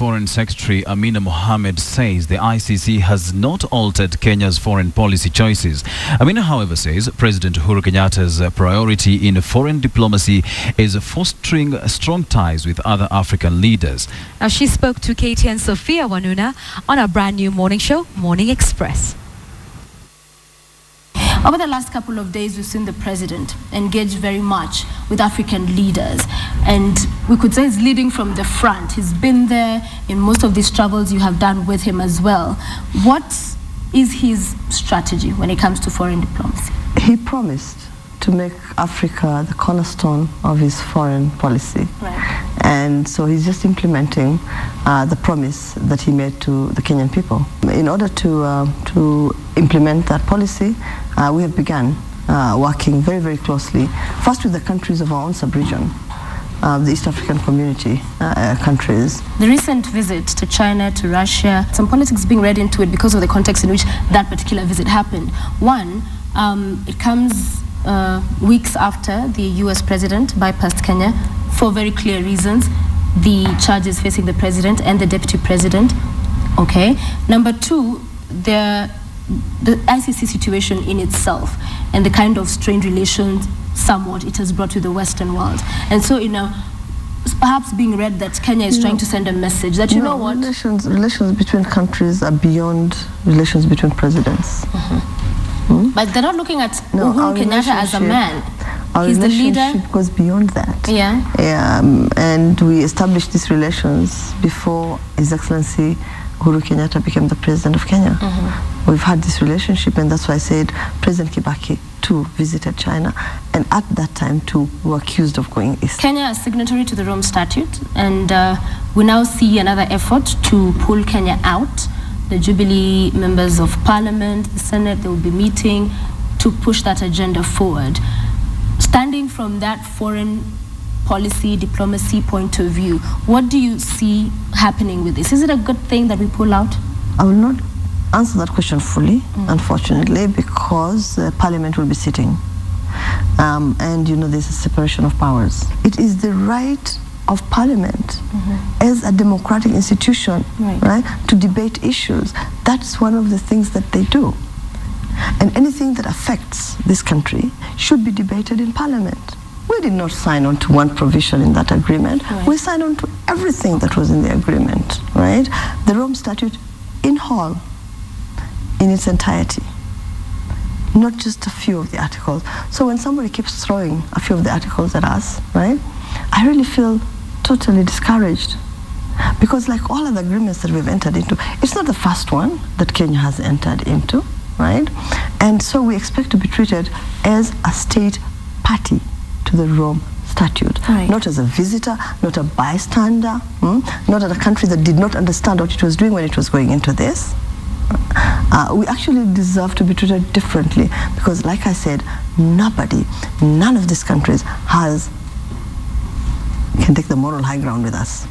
Foreign Secretary Amina Mohammed says the ICC has not altered Kenya's foreign policy choices. Amina, however, says President Uhuru Kenyatta's priority in foreign diplomacy is fostering strong ties with other African leaders. Now, she spoke to Katie and Sophia Wanuna on our brand new morning show, Morning Express. Over the last couple of days, we've seen the president engage very much with African leaders, and we could say he's leading from the front. He's been there in most of these travels you have done with him as well. What is his strategy when it comes to foreign diplomacy? He promised to make Africa the cornerstone of his foreign policy. Right. And so he's just implementing the promise that he made to the Kenyan people. In order to implement that policy, we have begun working very, very closely, first with the countries of our own sub-region, the East African community countries. The recent visit to China, to Russia, some politics being read into it because of the context in which that particular visit happened. One, it comes weeks after the US president bypassed Kenya for very clear reasons. The charges facing the president and the deputy president. Okay. Number two, the ICC situation in itself and the kind of strained relations somewhat it has brought to the Western world. And so, it's perhaps being read that Kenya is trying to send a message that, you know what? Relations between countries are beyond relations between presidents. But they're not looking at Uhuru Kenyatta as a man. He's the leader. Our relationship goes beyond that. Yeah. And we established these relations before His Excellency Uhuru Kenyatta became the president of Kenya. We've had this relationship, and that's why I said President Kibaki too visited China, and at that time too were accused of going east. Kenya is signatory to the Rome Statute, and we now see another effort to pull Kenya out. The Jubilee members of Parliament, the Senate, they will be meeting to push that agenda forward. Standing from that foreign policy, diplomacy point of view, what do you see happening with this? Is it a good thing that we pull out? I will not answer that question fully, unfortunately, because Parliament will be sitting. And there's a separation of powers. It is the right of Parliament as a democratic institution, right, to debate issues. That's one of the things that they do. And anything that affects this country should be debated in Parliament. We did not sign on to one provision in that agreement. We signed on to everything that was in the agreement, right? The Rome Statute in whole, in its entirety, not just a few of the articles. So when somebody keeps throwing a few of the articles at us, right, I really feel totally discouraged, because like all of the agreements that we've entered into, it's not the first one that Kenya has entered into, right? And so we expect to be treated as a state party to the Rome Statute, not as a visitor, not a bystander, not as a country that did not understand what it was doing when it was going into this. We actually deserve to be treated differently, because like I said, none of these countries can take the moral high ground with us.